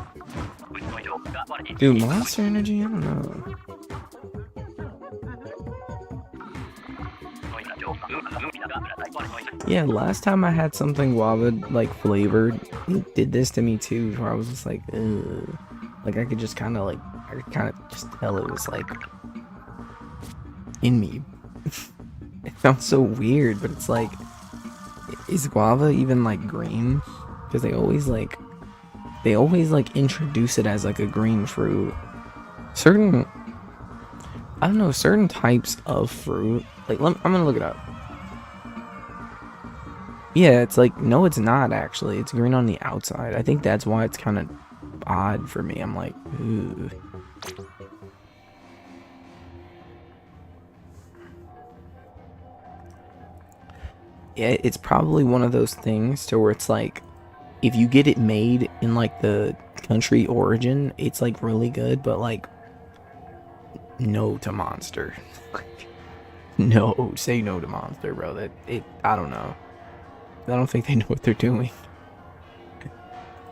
[SPEAKER 1] Dude, monster energy? I don't know. Yeah, last time I had something guava, like, flavored, it did this to me too, where I was just like, ugh. Like, I could just kind of, just tell it was, like, in me. It sounds so weird, but it's like, is guava even like green? Because they always introduce it as like a green fruit. Certain types of fruit, like, I'm gonna look it up. Yeah, it's like, no, it's not actually. It's green on the outside. I think that's why it's kind of odd for me. I'm like, ooh. Yeah, it's probably one of those things to where it's like, if you get it made in like the country origin, it's like really good, but like, no to Monster. No, say no to Monster, bro. I don't know. I don't think they know what they're doing.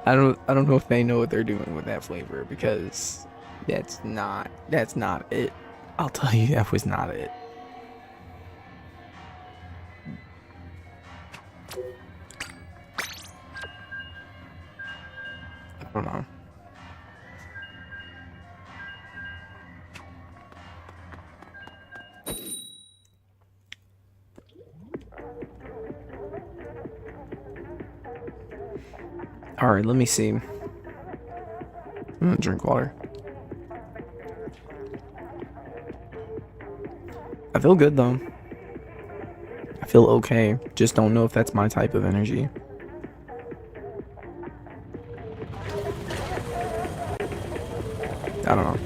[SPEAKER 1] I don't know if they know what they're doing with that flavor, because that's not it. I'll tell you, that was not it. I don't know. Alright, let me see. I'm gonna drink water. I feel good though. I feel okay. Just don't know if that's my type of energy. I don't know.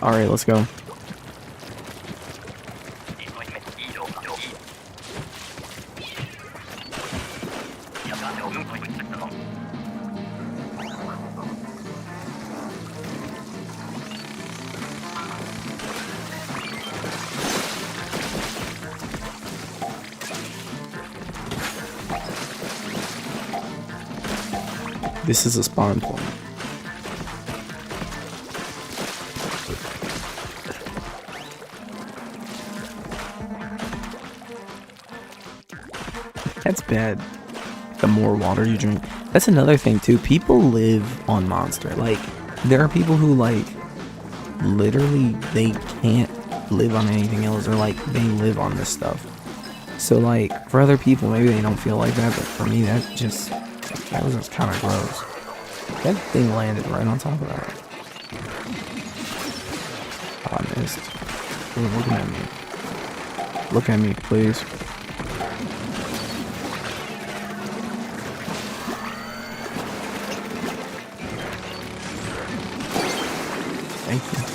[SPEAKER 1] Alright, let's go. This is a spawn point. That's bad. The more water you drink. That's another thing too. People live on Monster. Like, there are people who, like, literally they can't live on anything else, or like they live on this stuff. So like, for other people maybe they don't feel like that, but for me that was just kind of gross. That thing landed right on top of that. Oh, I missed. You're looking at me. Look at me, please. Thank you.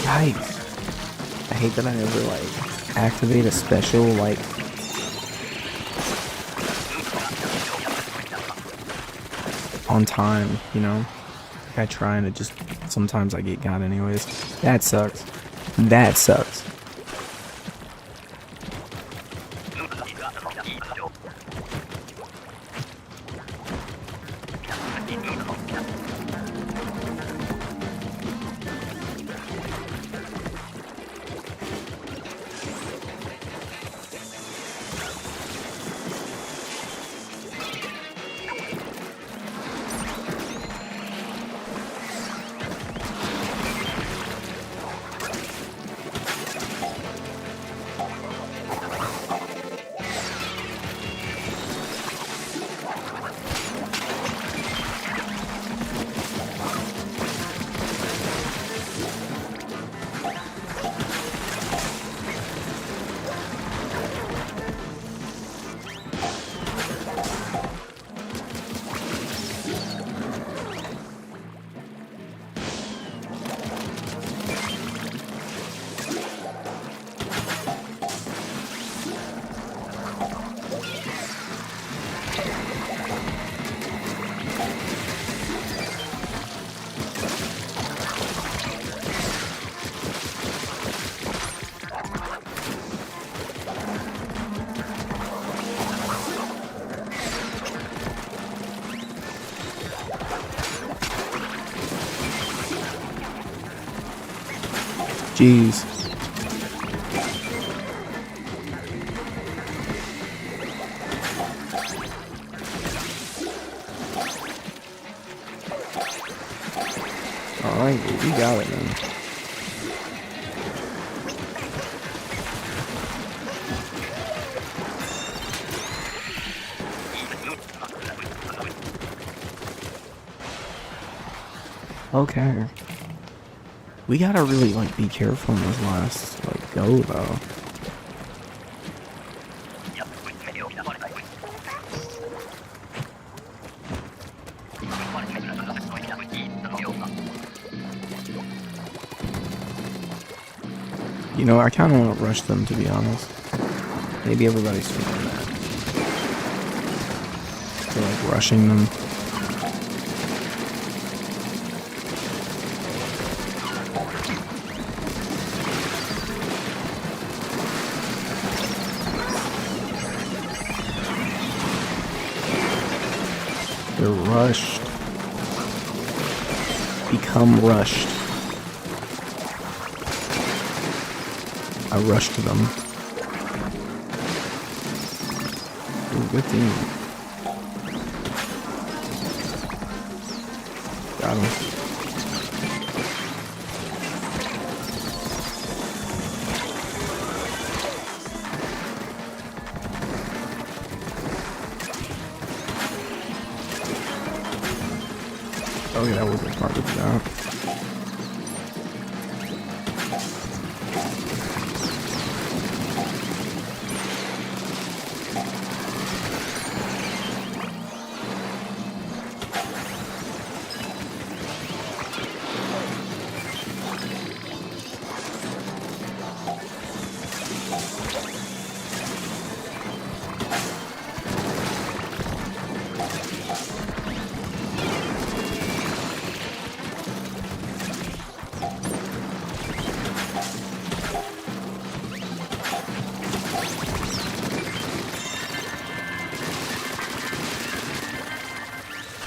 [SPEAKER 1] Yikes. I hate that I never, like, activate a special, like, on time, you know? Like, I try and it just, sometimes I get got anyways. That sucks. That sucks. Jeez. Alright, we got it, man. Okay. We gotta really, like, be careful in this last, like, go, though. You know, I kind of want to rush them, to be honest. Maybe everybody's doing that. So, like, rushing them. They're rushed. Become rushed. I rushed them. Ooh, good team. Got him. Oh yeah, that was a smart job.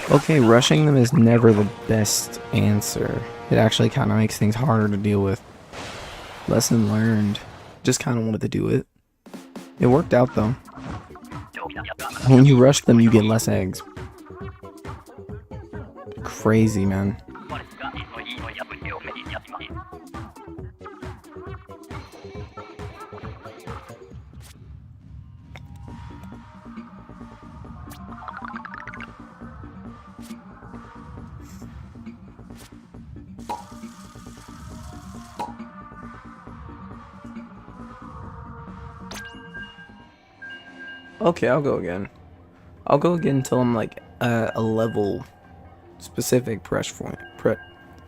[SPEAKER 1] Okay, rushing them is never the best answer. It actually kind of makes things harder to deal with. Lesson learned. Just kind of wanted to do it. It worked out though. When you rush them, you get less eggs. Crazy, man. Okay, I'll go again. I'll go again until I'm like a level specific fresh point.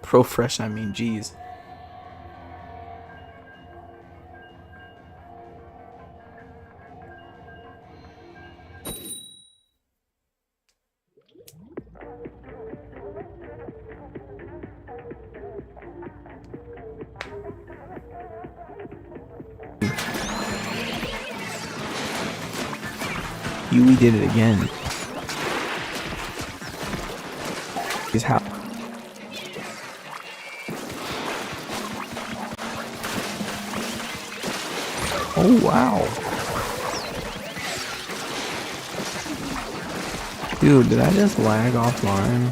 [SPEAKER 1] Pro fresh, I mean, geez. We did it again. Is how. Oh wow. Dude, did I just lag offline?